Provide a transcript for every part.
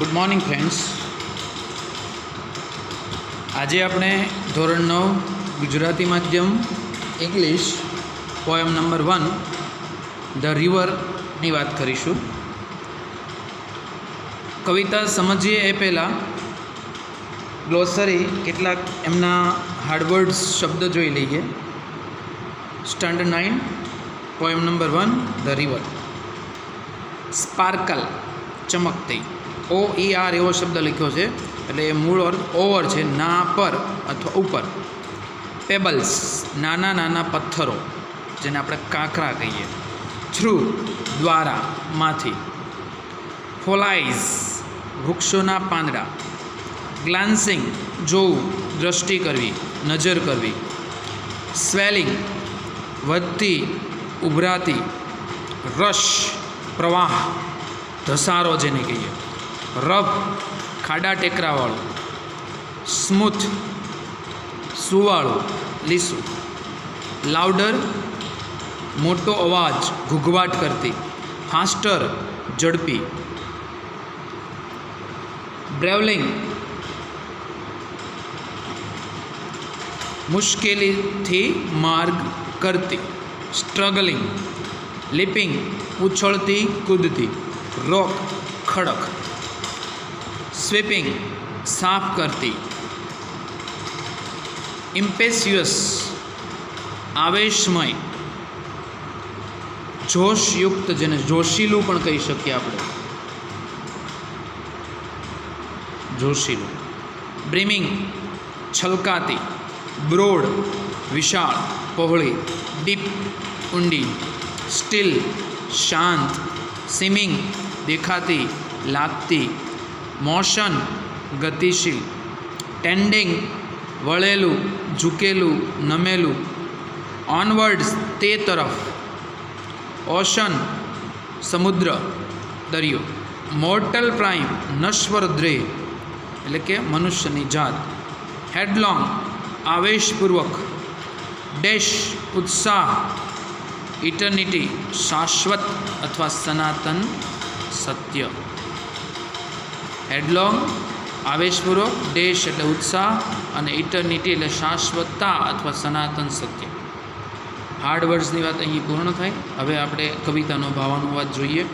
Good morning friends. આજે આપણે ધોરણ 9 ગુજરાતી માધ્યમ ઇંગ્લિશ પોએમ નંબર 1 ધ રિવરની વાત કરીશું. કવિતા સમજીએ એ પહેલાં ગ્લોસરી કેટલાક એમના હાર્ડવર્ડ્સ શબ્દ જોઈ લઈએ. Standard 9 poem number 1 the river. Sparkle, ચમકતી. OER એવો શબ્દ લખ્યો છે, એટલે એ મૂળ અર્થ ઓવર છે, ના પર અથવા ઉપર. પેબલ્સ, નાના નાના પથ્થરો, જેને આપણે કાંકરા કહીએ. થ્રુ, દ્વારા, માંથી. ફોલાઇઝ, વૃક્ષોના પાંદડા. ગ્લાન્સિંગ, જોવું, દ્રષ્ટિ કરવી, નજર કરવી. સ્વેલિંગ, વધતી, ઉભરાતી. રશ, પ્રવાહ, ધસારો જેને કહીએ. રફ, ખાડા ટેકરાવાળું. સ્મૂથ, સુવાળું, લીસું. લાઉડર, મોટો અવાજ, ઘૂઘવાટ કરતી. ફાસ્ટર, ઝડપી. બ્રેવલિંગ, મુશ્કેલીથી માર્ગ કરતી. સ્ટ્રગલિંગ, લીપિંગ, ઉછળતી કૂદતી. રોક, ખડક. સ્વીપિંગ, સાફ કરતી. ઇમ્પેસિયસ, આવેશમય. જોશયુક્ત, જેને જોશીલું પણ કહી શકીએ આપણે. જોશીલું. બ્રિમિંગ, છલકાતી. બ્રોડ, વિશાળ, પહોળી. ડીપ, ઊંડી. સ્ટીલ, શાંત. સીમિંગ, દેખાતી, લાગતી. મોશન, ગતિશીલ. ટેન્ડિંગ, વળેલું, ઝૂકેલું, નમેલું. ઓનવર્ડ્સ, તે તરફ. ઓશન, સમુદ્ર, દરિયો. મોર્ટલ પ્રાઇમ, નશ્વર દ્રેહ, એટલે કે મનુષ્યની જાત. હેડલોંગ, આવેશપૂર્વક. ડેશ, ઉત્સાહ. ઇટર્નિટી, શાશ્વત અથવા સનાતન સત્ય. હેડલોંગ, આવેશપૂર્વક. ડેશ એટલે ઉત્સાહ, અને ઇટર્નિટી એટલે શાશ્વતતા અથવા સનાતન સત્ય. હાર્ડ વર્ડ્સની વાત અહીં પૂર્ણ થાય. હવે આપણે કવિતાનો ભાવાનુવાદ જોઈએ,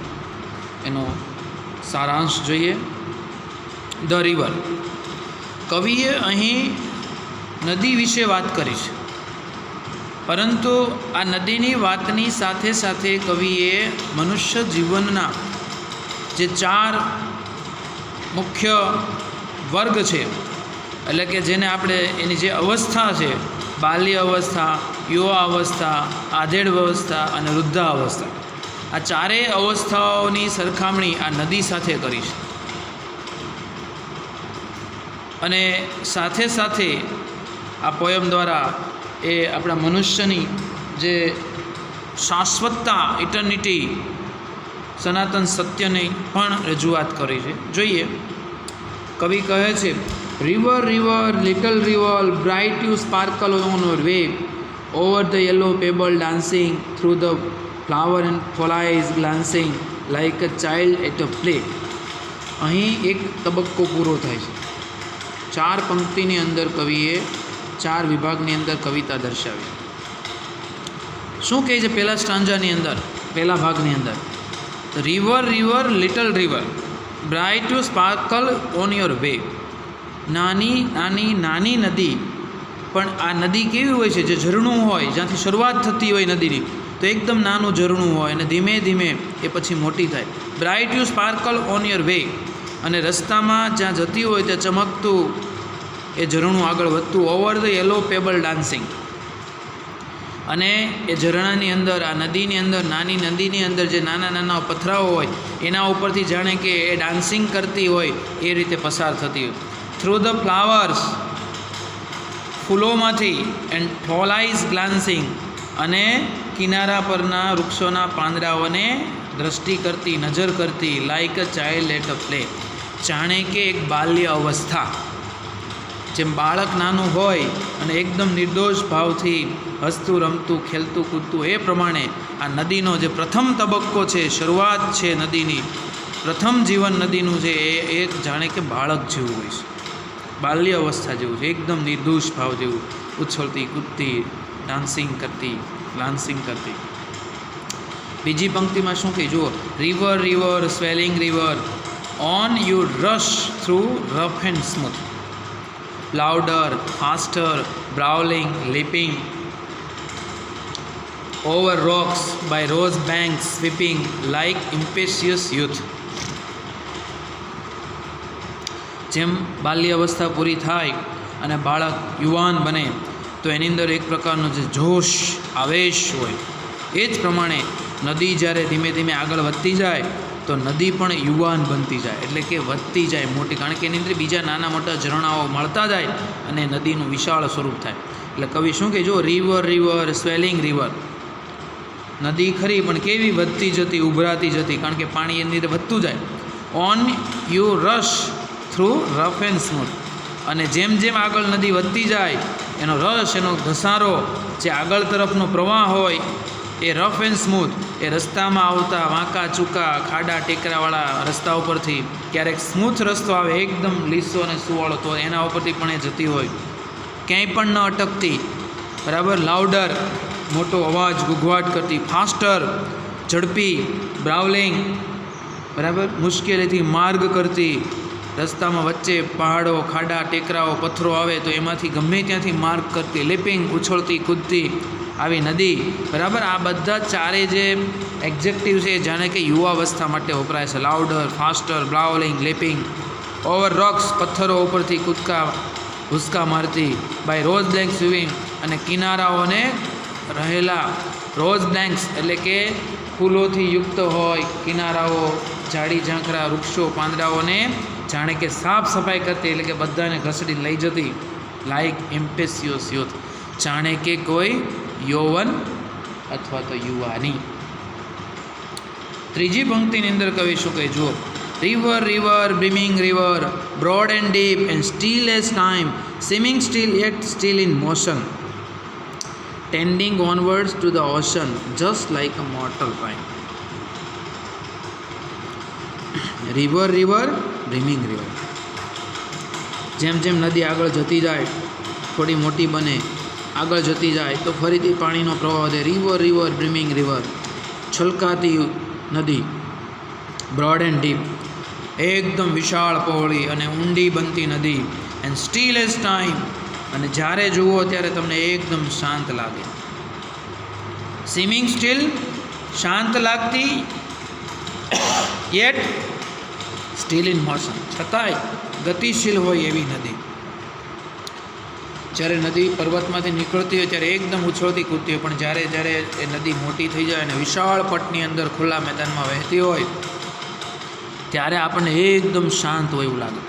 એનો સારાંશ જોઈએ. The river. કવિએ અહીં નદી વિશે વાત કરી છે, પરંતુ આ નદીની વાતની સાથે સાથે કવિએ મનુષ્ય જીવનના જે 4 મુખ્ય વર્ગ છે, એટલે કે જેને આપણે એની જે અવસ્થા છે, બાલ્ય અવસ્થા, યુવા અવસ્થા, આધેડ અવસ્થા અને વૃદ્ધાવસ્થા, આ 4 અવસ્થાઓની સરખામણી આ નદી સાથે કરી છે. અને સાથે સાથે આ પોયમ દ્વારા એ આપણા મનુષ્યની જે શાશ્વતતા, ઇટર્નિટી, સનાતન સત્યની પણ રજૂઆત કરી છે. જોઈએ, કવિ કહે છે, river river little river bright you sparkle on your wave over the yellow pebble dancing through the flower and foliage glancing like a child at a play. અહીં એક તબક્કો પૂરો થાય છે. 4 પંક્તિની અંદર કવિએ 4 વિભાગની અંદર કવિતા દર્શાવી. શું કહે છે પહેલા સ્ટાન્જાની અંદર, પહેલા ભાગની અંદર? River river little river bright you sparkle on your wave. નાની નાની નાની નદી, પણ આ નદી કેવી હોય છે? જે ઝરણું હોય, જ્યાંથી શરૂઆત થતી હોય નદીની, તો એકદમ નાનું ઝરણું હોય અને ધીમે ધીમે એ પછી મોટી થાય. Bright you sparkle on your way, અને રસ્તામાં જ્યાં જતી હોય ત્યાં ચમકતું એ ઝરણું આગળ વધતું. Over the yellow pebble dancing, અને એ ઝરણાની અંદર, આ નદીની અંદર, નાની નદીની અંદર જે નાના નાના પથરાઓ હોય એના ઉપરથી જાણે કે એ ડાન્સિંગ કરતી હોય એ રીતે પસાર થતી હોય. થ્રુ ધ ફ્લાવર્સ, ફૂલોમાંથી. એન્ડ ફોલાઇઝ ગ્લાન્સિંગ, અને કિનારા પરના વૃક્ષોના પાંદડાઓને દ્રષ્ટિ કરતી, નજર કરતી. Like a child at a play, જાણે કે એક બાલ્ય અવસ્થા. જેમ બાળક નાનું હોય અને એકદમ નિર્દોષ ભાવથી હસતું રમતું ખેલતું કૂદતું, એ પ્રમાણે આ નદીનો જે પ્રથમ તબક્કો છે, શરૂઆત છે નદીની, પ્રથમ જીવન નદીનું છે એ જાણે કે બાળક જેવું હોય છે, બાલ્ય અવસ્થા જેવું છે, એકદમ નિર્દોષ ભાવ જેવું, ઉછળતી કૂદતી, ડાન્સિંગ કરતી, લાન્સિંગ કરતી. બીજી પંક્તિમાં શું કહે જુઓ, river river swelling river on you rush through rough and smooth, louder faster brawling leaping over rocks by rose banks sweeping like impetuous youth. જેમ બાલ્ય અવસ્થા પૂરી થાય અને બાળક યુવાન બને તો એની અંદર એક પ્રકારનો જે જોશ આવેશ હોય, એ જ પ્રમાણે નદી જ્યારે ધીમે ધીમે આગળ વધતી જાય તો નદી પણ યુવાન બનતી જાય, એટલે કે વધતી જાય મોટી, કારણ કે એની અંદર બીજા નાના મોટા ઝરણાઓ મળતા જાય અને નદીનું વિશાળ સ્વરૂપ થાય. એટલે કવિ શું કહે, જો રિવર રિવર સ્વેલિંગ રિવર, નદી ખરી પણ કેવી વધતી જતી, ઉભરાતી જતી, કારણ કે પાણી એની અંદર વધતું જાય. On you rush through rough and smooth, અને જેમ જેમ આગળ નદી વધતી જાય એનો રશ, એનો ઘસારો, જે આગળ તરફનો પ્રવાહ હોય એ રફ એન્ડ સ્મૂથ, એ રસ્તામાં આવતા વાંકા ચૂકા ખાડા ટેકરાવાળા રસ્તા ઉપરથી ક્યારેક સ્મૂથ રસ્તો આવે એકદમ લીસો અને સુવાળો, તો એના ઉપરથી પણ એ જતી હોય, ક્યાંય પણ ન અટકતી, બરાબર. લાઉડર મોટો અવાજ ગુગવાટ કરતી, ફાસ્ટર ઝડપી, બ્રાઉલિંગ બરાબર મુશ્કેલીથી માર્ગ કરતી, રસ્તામાં વચ્ચે પહાડો ખાડા ટેકરાઓ પથ્થરો આવે તો એમાંથી ગમે ત્યાંથી માર્ગ કરતી, લીપિંગ ઉછળતી કૂદતી આવી નદી, બરાબર. આ બધા ચારે જે એક્ઝેક્ટિવ છે જાણે કે યુવાવસ્થા માટે વપરાય છે. Louder faster brawling leaping over rocks, પથ્થરો ઉપરથી કૂદકા ભૂસકા મારતી, બાય રોઝ બ્લેન્ક સ્વિમિંગ, અને કિનારાઓને રહેલા રોઝ બ્લેન્ક્સ એટલે કે ફૂલોથી યુક્ત હોય કિનારાઓ, ઝાડી ઝાંખરા વૃક્ષો પાંદડાઓને જાણે કે સાફ સફાઈ કરતી, એટલે કે બધાને ઘસડી લઈ જતી, લાઈક ઇમ્પેસિયસ યુથ, જાણે કે કોઈ યૌવન અથવા તો યુવાની. ત્રીજી પંક્તિની અંદર કવિ શું કહે જુઓ, river river brimming river broad and deep and still as time seeming still yet still in motion, tending onwards to the ocean just like a mortal pine. River river brimming river, જેમ જેમ નદી આગળ જતી જાય, થોડી મોટી બને, આગળ જતી જાય તો ફરીથી પાણીનો પ્રવાહ વધે. રિવર રિવર બ્રીમિંગ રિવર, છલકાતી નદી, બ્રોડ એન્ડ ડીપ, એકદમ વિશાળ પહોળી અને ઊંડી બનતી નદી, એન્ડ સ્ટીલ એઝ ટાઈમ, અને જ્યારે જુઓ ત્યારે તમને એકદમ શાંત લાગે. સીમિંગ સ્ટીલ, શાંત લાગતી, યેટ સ્ટીલ ઇન મોશન, છતાંય ગતિશીલ હોય એવી નદી. જ્યારે નદી પર્વતમાંથી નીકળતી હોય ત્યારે એકદમ ઉછળતી કૂદતી હોય, પણ જ્યારે જ્યારે એ નદી મોટી થઈ જાય અને વિશાળ પટની અંદર ખુલ્લા મેદાનમાં વહેતી હોય ત્યારે આપણને એકદમ શાંત હોય એવું લાગે,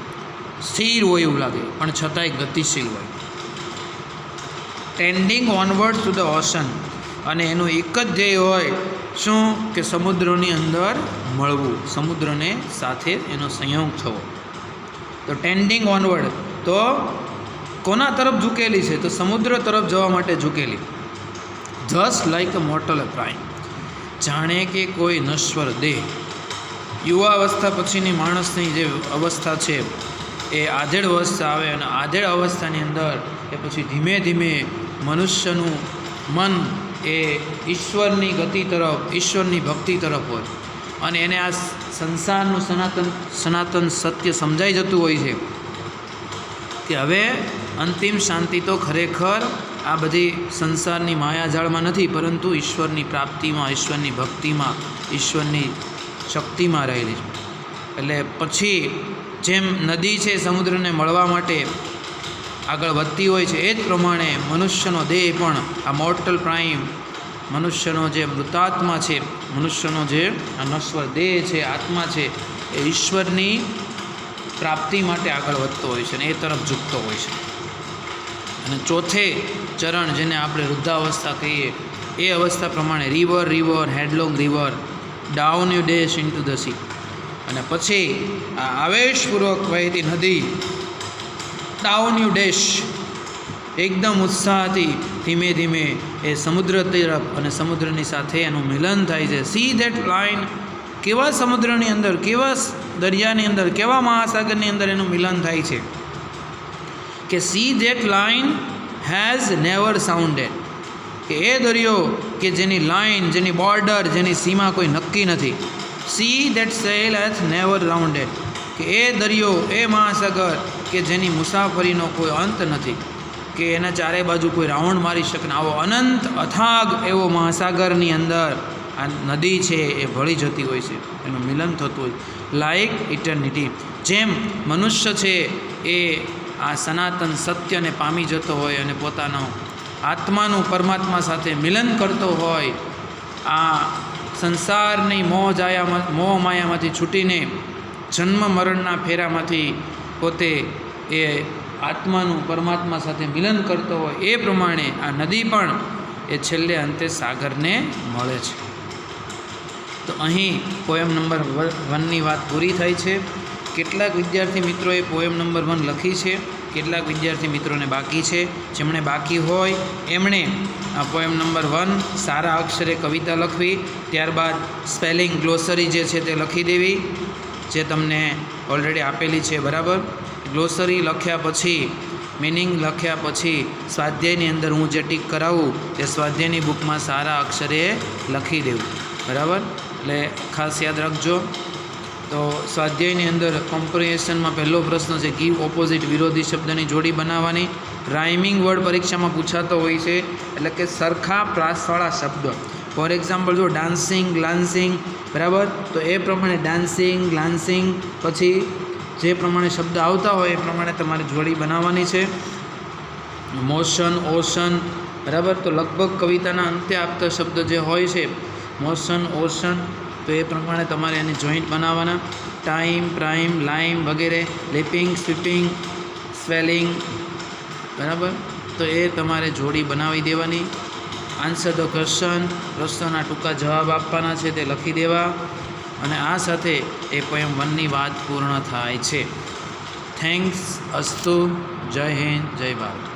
સ્થિર હોય એવું લાગે, પણ છતાંય ગતિશીલ હોય. Tending onward to the ocean, અને એનું એક જ ધ્યેય હોય શું કે સમુદ્રની અંદર મળવું, સમુદ્રને સાથે એનો સંયોગ થવો. તો ટેન્ડિંગ ઓનવર્ડ તો કોના તરફ ઝૂકેલી છે, તો સમુદ્ર તરફ જવા માટે ઝૂકેલી. Just like a mortal prime, જાણે કે કોઈ નશ્વર દેહ. યુવાવસ્થા પછીની માણસની જે અવસ્થા છે એ આધેડ અવસ્થા આવે, અને આધેડ અવસ્થાની અંદર એ પછી ધીમે ધીમે મનુષ્યનું મન એ ઈશ્વરની ગતિ તરફ, ઈશ્વરની ભક્તિ તરફ હોય, અને એને આ સંસારનું સનાતન સત્ય સમજાઈ જતું હોય છે કે હવે અંતિમ શાંતિ તો ખરેખર આ બધી સંસારની માયાજાળમાં નથી, પરંતુ ઈશ્વરની પ્રાપ્તિમાં, ઈશ્વરની ભક્તિમાં, ઈશ્વરની શક્તિમાં રહેલી છે. એટલે પછી જેમ નદી છે સમુદ્રને મળવા માટે આગળ વધતી હોય છે, એ જ પ્રમાણે મનુષ્યનો દેહ પણ આ મોર્ટલ પ્રાઇમ, મનુષ્યનો જે મૃતાત્મા છે, મનુષ્યનો જે આ નશ્વર દેહ છે, આત્મા છે, એ ઈશ્વરની પ્રાપ્તિ માટે આગળ વધતો હોય છે અને એ તરફ ઝૂકતો હોય છે. અને ચોથે ચરણ જેને આપણે વૃદ્ધાવસ્થા કહીએ, એ અવસ્થા પ્રમાણે river river headlong river down you dash into the sea, અને પછી આ આવેશપૂર્વક વહેતી નદી ડાઉન યુ ડેશ, એકદમ ઉત્સાહથી ધીમે ધીમે એ સમુદ્ર તરફ, અને સમુદ્રની સાથે એનું મિલન થાય છે. સી ધેટ લાઇન કેવા સમુદ્રની અંદર, કેવા દરિયાની અંદર, કેવા મહાસાગરની અંદર એનું મિલન થાય છે કે sea that line has never sounded, કે એ દરિયો કે જેની લાઇન, જેની બોર્ડર, જેની સીમા કોઈ નક્કી નથી. C that cell has never rounded, કે એ દરિયો, એ મહાસાગર કે જેની મુસાફરીનો કોઈ અંત નથી, કે એના ચારે બાજુ કોઈ રાઉન્ડ મારી શકે. આવો અનંત અથાગ એવો મહાસાગરની અંદર આ નદી છે એ ભળી જતી હોય છે, એનું મિલન થતું હોય. લાઇક ઇટર્નિટી, જેમ મનુષ્ય છે એ આ સનાતન સત્યને પામી જતો હોય અને પોતાનો આત્માનું પરમાત્મા સાથે મિલન કરતો હોય, આ સંસારની મોહ માયામાંથી છૂટીને જન્મ મરણના ફેરામાંથી પોતે એ આત્માનું પરમાત્મા સાથે મિલન કરતો હોય, એ પ્રમાણે આ નદી પણ એ છેલ્લે અંતે સાગરને મળે છે. તો અહીં પોએમ નંબર 1ની વાત પૂરી થાય છે. કેટલાક વિદ્યાર્થી મિત્રોએ પોએમ નંબર 1 લખી છે, કેટલાક વિદ્યાર્થી મિત્રોને બાકી છે. જેમણે બાકી હોય એમણે આ પોએમ નંબર 1 સારા અક્ષરે કવિતા લખવી, ત્યારબાદ સ્પેલિંગ ગ્લોસરી જે છે તે લખી દેવી, જે તમને ઓલરેડી આપેલી છે, બરાબર. ગ્લોસરી લખ્યા પછી, મિનિંગ લખ્યા પછી સ્વાધ્યાયની અંદર હું જે ટીક કરાવું તે સ્વાધ્યાયની બુકમાં સારા અક્ષરે લખી દેવું, બરાબર. એટલે ખાસ યાદ રાખજો. તો સ્વાધ્યાયની અંદર કોમ્પ્રિહેન્શનમાં પહેલો પ્રશ્ન છે ગીવ ઓપોઝિટ, વિરોધી શબ્દની જોડી બનાવવાની. રાઇમિંગ વર્ડ પરીક્ષામાં પૂછાતો હોય છે, એટલે કે સરખા પ્રાસવાળા શબ્દ. ફોર એક્ઝામ્પલ જો ડાન્સિંગ, ગ્લાન્સિંગ, બરાબર, તો એ પ્રમાણે ડાન્સિંગ, ગ્લાન્સિંગ પછી જે પ્રમાણે શબ્દ આવતા હોય એ પ્રમાણે તમારે જોડી બનાવવાની છે. મોશન, ઓશન, બરાબર, તો લગભગ કવિતાના અંતે આપતા શબ્દ જે હોય છે મોશન, ઓશન, તો એ પ્રમાણે તમારે એને જોઈન્ટ બનાવવાના. ટાઈમ, પ્રાઇમ, લાઇમ વગેરે, લેપિંગ, સ્વીપિંગ, સ્વેલિંગ, બરાબર, તો એ તમારે જોડી બનાવી દેવાની. આન્સર ધ ક્વેશ્ચન, પ્રશ્નના ટૂંકા જવાબ આપવાના છે તે લખી દેવા. અને આ સાથે એ પોએમ 1ની વાત પૂર્ણ થાય છે. થેન્ક્સ. અસ્તુ. જય હિન્દ, જય ભારત.